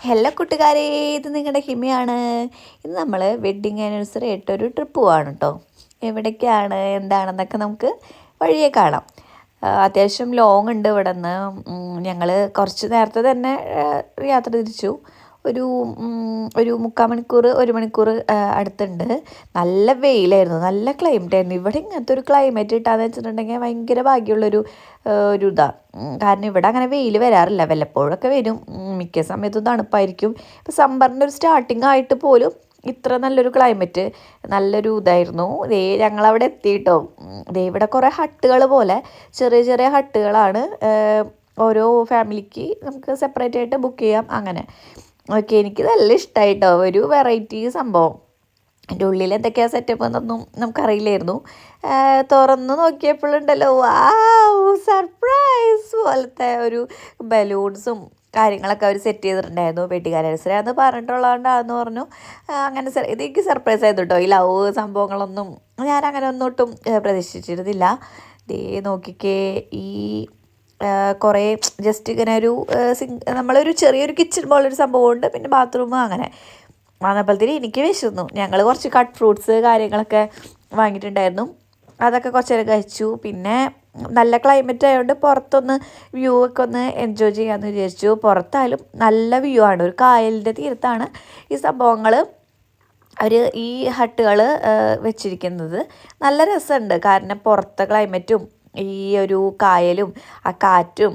Hello കൂട്ടുകാരേ, ഇത് നിങ്ങളുടെ ഹിമയാണ്. ഇന്ന് നമ്മൾ വെഡ്ഡിങ് ആനിവേഴ്സറി ആയിട്ടൊരു ട്രിപ്പ് പോവാണ് കേട്ടോ. എവിടേക്കാണ് എന്താണെന്നൊക്കെ നമുക്ക് വഴിയെ കാണാം. അത്യാവശ്യം ലോങ് ഉണ്ട് ഇവിടെ നിന്ന്. ഞങ്ങൾ കുറച്ച് നേരത്തെ തന്നെ യാത്ര തിരിച്ചു. ഒരു ഒരു 3/4 മണിക്കൂർ 1 മണിക്കൂർ അടുത്തുണ്ട്. നല്ല വെയിലായിരുന്നു, നല്ല ക്ലൈമറ്റ് ആയിരുന്നു. ഇവിടെ ഇങ്ങനത്തെ ഒരു ക്ലൈമറ്റ് കിട്ടാന്ന് വെച്ചിട്ടുണ്ടെങ്കിൽ ഭയങ്കര ഭാഗ്യമുള്ളൊരു ഒരു ഇതാണ്. കാരണം ഇവിടെ അങ്ങനെ വെയിൽ വരാറില്ല, വല്ലപ്പോഴൊക്കെ വരും. മിക്ക സമയത്തും തണുപ്പായിരിക്കും. ഇപ്പോൾ സമ്മറിൻ്റെ ഒരു സ്റ്റാർട്ടിങ് ആയിട്ട് പോലും ഇത്ര നല്ലൊരു ക്ലൈമറ്റ്, നല്ലൊരു ഇതായിരുന്നു. ദേ ഞങ്ങളവിടെ എത്തിയിട്ടോ. ദേ ഇവിടെ കുറേ ഹട്ടുകൾ പോലെ ചെറിയ ചെറിയ ഹട്ടുകളാണ്. ഓരോ ഫാമിലിക്ക് നമുക്ക് സെപ്പറേറ്റ് ആയിട്ട് ബുക്ക് ചെയ്യാം അങ്ങനെ. ഓക്കെ, എനിക്ക് നല്ല ഇഷ്ടമായിട്ടോ. ഒരു വെറൈറ്റി സംഭവം. അതിൻ്റെ ഉള്ളിൽ എന്തൊക്കെയാണ് സെറ്റപ്പ് എന്നൊന്നും നമുക്കറിയില്ലായിരുന്നു. തുറന്ന് നോക്കിയപ്പോഴുണ്ടല്ലോ, സർപ്രൈസ് പോലത്തെ ഒരു ബലൂൺസും കാര്യങ്ങളൊക്കെ അവർ സെറ്റ് ചെയ്തിട്ടുണ്ടായിരുന്നു. വെഡ്ഡിങ് ആനിവേഴ്സറി അന്ന് പറഞ്ഞിട്ടുള്ളതുകൊണ്ടാണെന്ന് പറഞ്ഞു. അങ്ങനെ ഇത് എനിക്ക് സർപ്രൈസ് ആയിരുന്നു കേട്ടോ. ഈ ലവ് സംഭവങ്ങളൊന്നും ഞാൻ അങ്ങനെ ഒന്നും പ്രതീക്ഷിച്ചിരുന്നില്ല. ദേ നോക്കിക്കേ, ഈ കുറേ ജസ്റ്റ് ഇങ്ങനെ ഒരു നമ്മളൊരു ചെറിയൊരു കിച്ചൺ പോലൊരു സംഭവമുണ്ട്, പിന്നെ ബാത്റൂം അങ്ങനെ വന്നപ്പോഴത്തേന് എനിക്ക് വിശന്നു. ഞങ്ങൾ കുറച്ച് കട്ട് ഫ്രൂട്ട്സ് കാര്യങ്ങളൊക്കെ വാങ്ങിയിട്ടുണ്ടായിരുന്നു. അതൊക്കെ കുറച്ച് നേരം കഴിച്ചു. പിന്നെ നല്ല ക്ലൈമറ്റ് ആയതുകൊണ്ട് പുറത്തൊന്ന് വ്യൂ ഒക്കെ ഒന്ന് എൻജോയ് ചെയ്യാമെന്ന് വിചാരിച്ചു. പുറത്തായാലും നല്ല വ്യൂ ആണ്. ഒരു കായലിൻ്റെ തീരത്താണ് ഈ സംഭവങ്ങൾ, അവർ ഈ ഹട്ടുകൾ വെച്ചിരിക്കുന്നത്. നല്ല രസമുണ്ട്, കാരണം പുറത്തെ ക്ലൈമറ്റും ഈ ഒരു കായലും ആ കാറ്റും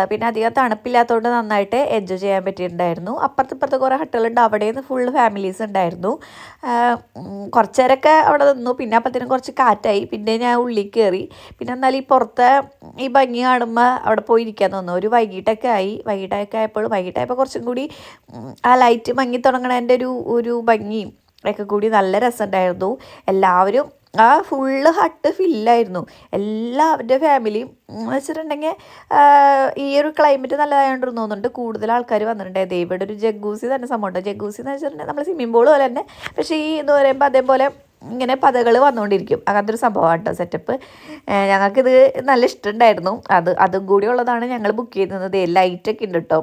പിന്നെ അധികം തണുപ്പില്ലാത്തതുകൊണ്ട് നന്നായിട്ട് എൻജോയ് ചെയ്യാൻ പറ്റിയിട്ടുണ്ടായിരുന്നു. അപ്പുറത്ത് കുറേ ഹട്ടുകളുണ്ട്, അവിടെ നിന്ന് ഫുള്ള് ഫാമിലീസ് ഉണ്ടായിരുന്നു. കുറച്ച് നേരമൊക്കെ അവിടെ നിന്നു. പിന്നെ അപ്പത്തേനും കുറച്ച് കാറ്റായി. പിന്നെ ഞാൻ ഉള്ളിൽ കയറി. പിന്നെ എന്നാലും ഈ പുറത്തെ ഈ ഭംഗി കാണുമ്പോൾ അവിടെ പോയി ഇരിക്കാൻ തോന്നുന്നു. ഒരു വൈകിട്ടൊക്കെ ആയപ്പോൾ കുറച്ചും കൂടി ആ ലൈറ്റ് മങ്ങി തുടങ്ങണതിൻ്റെ ഒരു ഭംഗിയും ഒക്കെ കൂടി നല്ല രസമുണ്ടായിരുന്നു. എല്ലാവരും ആ ഫുള്ള് ഹട്ട് ഫില്ലായിരുന്നു. എല്ലാവരുടെ ഫാമിലിയും എന്ന് വെച്ചിട്ടുണ്ടെങ്കിൽ ഈ ഒരു ക്ലൈമറ്റ് നല്ലതായതുകൊണ്ട് തോന്നുന്നുണ്ട് കൂടുതൽ ആൾക്കാർ വന്നിട്ടുണ്ടായത്. ഇവിടെ ഒരു ജഗ്ഗൂസി തന്നെ സംഭവമുണ്ട്. ജഗ്ഗൂസി എന്ന് വെച്ചിട്ടുണ്ടെങ്കിൽ നമ്മൾ സ്വിമ്മിംഗ് പൂൾ പോലെ തന്നെ, പക്ഷേ ഈ എന്ന് പറയുമ്പോൾ അതേപോലെ ഇങ്ങനെ പതകൾ വന്നുകൊണ്ടിരിക്കും. അങ്ങനത്തെ ഒരു സംഭവമാണ് കേട്ടോ സെറ്റപ്പ്. ഞങ്ങൾക്കിത് നല്ല ഇഷ്ടമുണ്ടായിരുന്നു. അതും കൂടി ഉള്ളതാണ് ഞങ്ങൾ ബുക്ക് ചെയ്യുന്നത്. ലൈറ്റൊക്കെ ഉണ്ട് കേട്ടോ,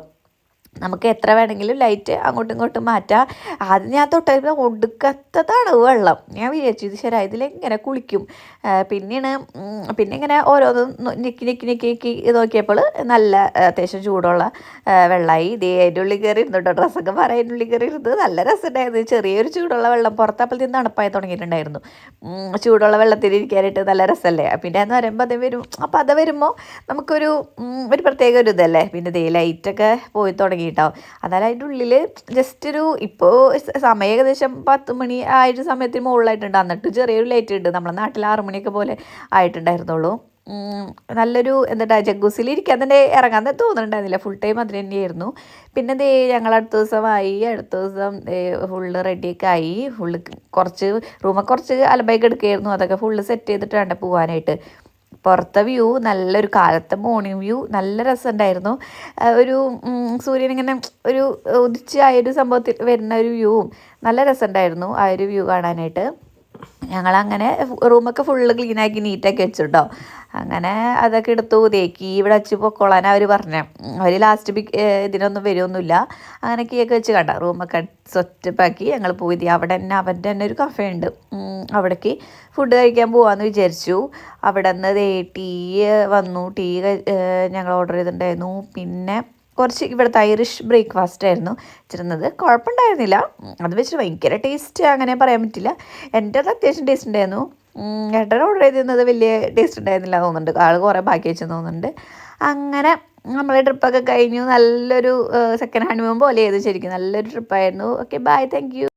നമുക്ക് എത്ര വേണമെങ്കിലും ലൈറ്റ് അങ്ങോട്ടും ഇങ്ങോട്ടും മാറ്റാം. ആദ്യം ഞാൻ തൊട്ടപ്പോൾ ഒടുക്കത്തതാണ് വെള്ളം. ഞാൻ വിചാരിച്ചു ഇത് ശരി, ഇതിലെങ്ങനെ കുളിക്കും. പിന്നെ ഇങ്ങനെ ഓരോന്നും ഞെക്കി നോക്കിയപ്പോൾ നല്ല അത്യാവശ്യം ചൂടുള്ള വെള്ളമായി. ഇതേ അതിൻ്റെ ഉള്ളിൽ കയറി ഇരുന്നു കേട്ടോ. ഡ്രസ്സൊക്കെ അതിൻ്റെ ഉള്ളിൽ കയറി ഇരുന്നത് നല്ല രസമുണ്ടായിരുന്നു. ചെറിയൊരു ചൂടുള്ള വെള്ളം, പുറത്തപ്പോഴത്തേക്കും തണുപ്പായി തുടങ്ങിയിട്ടുണ്ടായിരുന്നു. ചൂടുള്ള വെള്ളത്തിൽ ഇരിക്കാനായിട്ട് നല്ല രസമല്ലേ. പിന്നെ എന്ന് പറയുമ്പോൾ അപ്പോൾ അത് വരുമ്പോൾ നമുക്കൊരു പ്രത്യേക ഒരു ഇതല്ലേ. പിന്നെ ഇതേ ലൈറ്റൊക്കെ പോയി തുടങ്ങി കേട്ടോ. അതായത് അതിൻ്റെ ഉള്ളിൽ ജസ്റ്റ് ഇപ്പോൾ സമയം ഏകദേശം 10 മണി ആ ഒരു സമയത്തിന് മുകളിലായിട്ടുണ്ട്. എന്നിട്ട് ചെറിയൊരു ലൈറ്റ് ഉണ്ട്. നമ്മളെ നാട്ടിൽ 6 മണിയൊക്കെ പോലെ ആയിട്ടുണ്ടായിരുന്നുള്ളൂ. നല്ലൊരു ജഗ്ഗൂസിൽ ഇരിക്കാൻ തന്നെ ഇറങ്ങാൻ തോന്നുന്നുണ്ടായിരുന്നില്ല. ഫുൾ ടൈം അതിന് തന്നെയായിരുന്നു. പിന്നെ ഞങ്ങൾ അടുത്ത ദിവസം ഫുള്ള് റെഡിയൊക്കെ ആയി. റൂമൊക്കെ കുറച്ച് അലമ്പായി എടുക്കുകയായിരുന്നു. അതൊക്കെ ഫുള്ള് സെറ്റ് ചെയ്തിട്ട് വേണ്ട പോകാനായിട്ട്. പുറത്തെ വ്യൂ നല്ലൊരു കാലത്തെ മോർണിംഗ് വ്യൂ നല്ല രസമുണ്ടായിരുന്നു. ഒരു സൂര്യൻ ഇങ്ങനെ ഒരു ഉദിച്ചായൊരു സംഭവത്തിൽ വരുന്ന ഒരു വ്യൂവും നല്ല രസമുണ്ടായിരുന്നു ആ ഒരു വ്യൂ കാണാനായിട്ട്. ഞങ്ങളങ്ങനെ റൂമൊക്കെ ഫുള്ള് ക്ലീനാക്കി നീറ്റാക്കി വെച്ചു കേട്ടോ. അങ്ങനെ അതൊക്കെ എടുത്തു തേക്കി ഇവിടെ വെച്ച് പൊക്കോളാൻ അവർ പറഞ്ഞു. അവർ ലാസ്റ്റ് ഇതിനൊന്നും വരുമൊന്നുമില്ല. അങ്ങനെ കീയൊക്കെ വെച്ച് കണ്ട റൂമൊക്കെ സെറ്റപ്പാക്കി ഞങ്ങൾ പോയി. അവിടെ തന്നെ അവൻ്റെ തന്നെ ഒരു കഫേ ഉണ്ട്, അവിടേക്ക് ഫുഡ് കഴിക്കാൻ പോകാമെന്ന് വിചാരിച്ചു. അവിടെ നിന്ന് ടീ വന്നു. ടീ ഞങ്ങൾ ഓർഡർ ചെയ്തിട്ടുണ്ടായിരുന്നു. പിന്നെ കുറച്ച് ഇവിടുത്തെ ഐറിഷ് ബ്രേക്ക്ഫാസ്റ്റ് ആയിരുന്നു വെച്ചിരുന്നത്. കുഴപ്പമുണ്ടായിരുന്നില്ല. അത് വെച്ചിട്ട് ഭയങ്കര ടേസ്റ്റ് അങ്ങനെ പറയാൻ പറ്റില്ല. എൻ്റെ അത് അത്യാവശ്യം ടേസ്റ്റ് ഉണ്ടായിരുന്നു. ഏട്ടൻ ഓർഡർ ചെയ്തിരുന്നത് വലിയ ടേസ്റ്റ് ഉണ്ടായിരുന്നില്ല തോന്നുന്നുണ്ട്. ആൾ കുറേ ബാക്കി വെച്ചെന്ന് തോന്നുന്നുണ്ട്. അങ്ങനെ നമ്മളെ ട്രിപ്പൊക്കെ കഴിഞ്ഞു. നല്ലൊരു സെക്കൻഡ് ഹണിമൂൺ പോലെ ചെയ്തു. ശരിക്കും നല്ലൊരു ട്രിപ്പായിരുന്നു. Okay, bye, thank U.